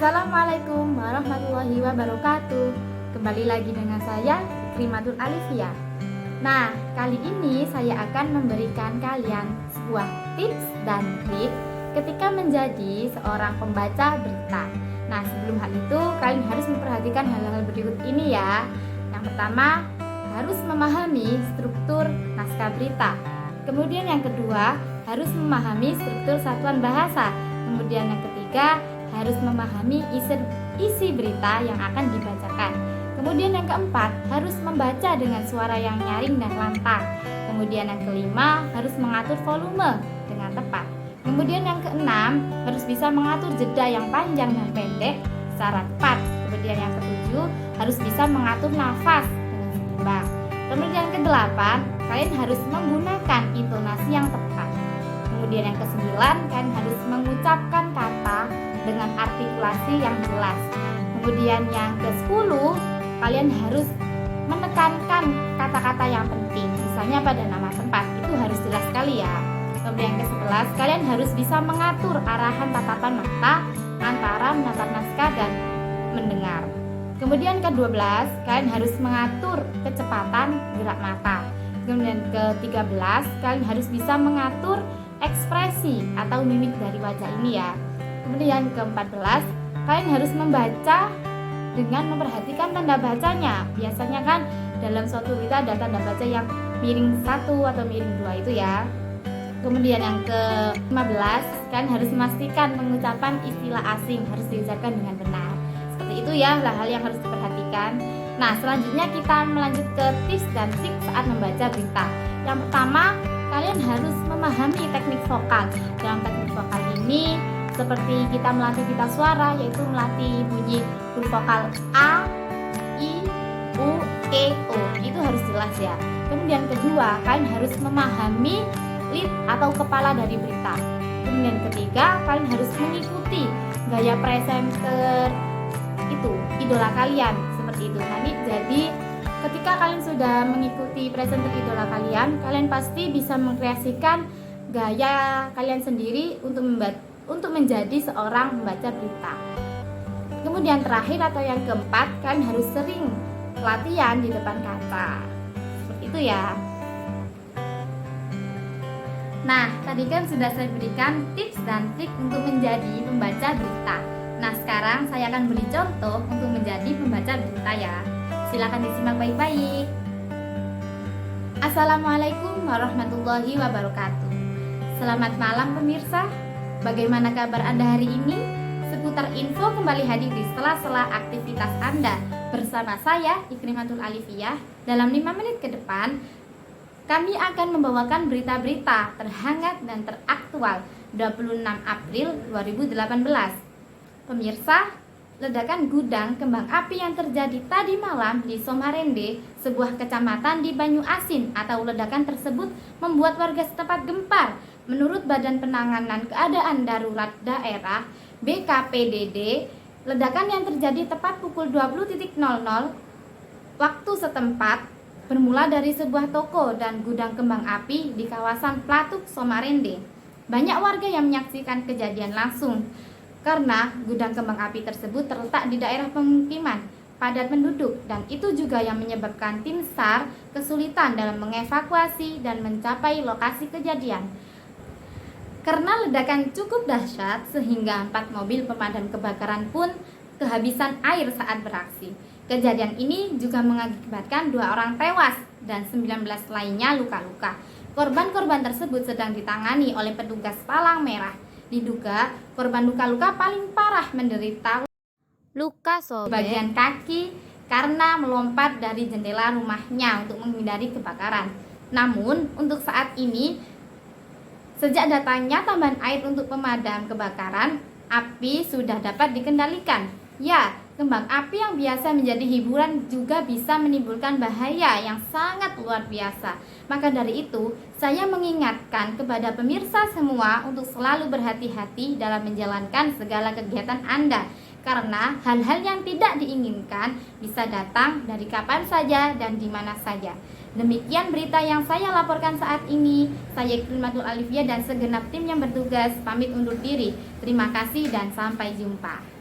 Assalamualaikum warahmatullahi wabarakatuh. Kembali lagi dengan saya, Ikrimatul Alifiyah. Nah, kali ini saya akan memberikan kalian sebuah tips dan trik ketika menjadi seorang pembaca berita. Nah, sebelum hal itu, kalian harus memperhatikan hal-hal berikut ini ya. Yang pertama, harus memahami struktur naskah berita. Kemudian yang kedua, harus memahami struktur satuan bahasa. Kemudian yang ketiga, harus memahami isi berita yang akan dibacakan. Kemudian yang keempat, harus membaca dengan suara yang nyaring dan lantang. Kemudian yang kelima, harus mengatur volume dengan tepat. Kemudian yang keenam, harus bisa mengatur jeda yang panjang dan pendek secara tepat. Kemudian yang ketujuh, harus bisa mengatur nafas dengan seimbang. Kemudian yang kedelapan, kalian harus menggunakan intonasi yang tepat. Kemudian yang kesembilan, kalian harus mengucapkan kata dengan artikulasi yang jelas. Kemudian yang ke-10, kalian harus menekankan kata-kata yang penting. Misalnya pada nama tempat, itu harus jelas sekali ya. Kemudian yang ke-11, kalian harus bisa mengatur arahan tatapan mata antara menatap naskah dan mendengar. Kemudian ke-12, kalian harus mengatur kecepatan gerak mata. Kemudian ke-13, kalian harus bisa mengatur ekspresi atau mimik dari wajah ini ya. Kemudian ke-14, kalian harus membaca dengan memperhatikan tanda bacanya. Biasanya kan dalam suatu berita ada tanda baca yang miring 1 atau miring 2 itu ya. Kemudian yang ke-15, kalian harus memastikan pengucapan istilah asing harus diucapkan dengan benar. Seperti itu ya hal-hal yang harus diperhatikan. Nah, selanjutnya kita melanjut ke tips dan trik saat membaca berita. Yang pertama, kalian harus memahami teknik vokal. Dalam teknik vokal ini seperti kita melatih pita suara, yaitu melatih bunyi huruf vokal A, I, U, E, O. Itu harus jelas ya. Kemudian kedua, kalian harus memahami lead atau kepala dari berita. Kemudian ketiga, kalian harus mengikuti gaya presenter itu, idola kalian, seperti itu. Nanti jadi ketika kalian sudah mengikuti presenter idola kalian, kalian pasti bisa mengkreasikan gaya kalian sendiri untuk menjadi seorang pembaca berita. Kemudian terakhir atau yang keempat, kalian harus sering latihan di depan kaca. Seperti itu ya. Nah, tadi kan sudah saya berikan tips dan trik untuk menjadi pembaca berita. Nah, sekarang saya akan beri contoh untuk menjadi pembaca berita ya. Silakan disimak baik-baik. Assalamualaikum warahmatullahi wabarakatuh. Selamat malam pemirsa. Bagaimana kabar Anda hari ini? Seputar info kembali hadir di sela-sela aktivitas Anda bersama saya Ikrimatul Alifiyah. Dalam 5 menit ke depan, kami akan membawakan berita-berita terhangat dan teraktual 26 April 2018. Pemirsa, ledakan gudang kembang api yang terjadi tadi malam di Somarende, sebuah kecamatan di Banyuasin, atau ledakan tersebut membuat warga setempat gempar. Menurut Badan Penanganan Keadaan Darurat Daerah BKPDD, ledakan yang terjadi tepat pukul 20.00 waktu setempat bermula dari sebuah toko dan gudang kembang api di kawasan Platuk, Somarende. Banyak warga yang menyaksikan kejadian langsung karena gudang kembang api tersebut terletak di daerah pemukiman padat penduduk, dan itu juga yang menyebabkan tim SAR kesulitan dalam mengevakuasi dan mencapai lokasi kejadian. Karena ledakan cukup dahsyat sehingga 4 mobil pemadam kebakaran pun kehabisan air saat beraksi. Kejadian ini juga mengakibatkan 2 orang tewas dan 19 lainnya luka-luka. Korban-korban tersebut sedang ditangani oleh petugas Palang Merah. Diduga korban luka-luka paling parah menderita luka sobek bagian kaki karena melompat dari jendela rumahnya untuk menghindari kebakaran. Namun untuk saat ini, sejak datangnya tambahan air untuk pemadam kebakaran, api sudah dapat dikendalikan. Ya, kembang api yang biasa menjadi hiburan juga bisa menimbulkan bahaya yang sangat luar biasa. Maka dari itu, saya mengingatkan kepada pemirsa semua untuk selalu berhati-hati dalam menjalankan segala kegiatan Anda. Karena hal-hal yang tidak diinginkan bisa datang dari kapan saja dan di mana saja. Demikian berita yang saya laporkan saat ini. Saya Ikrimatul Alifiyah dan segenap tim yang bertugas pamit undur diri. Terima kasih dan sampai jumpa.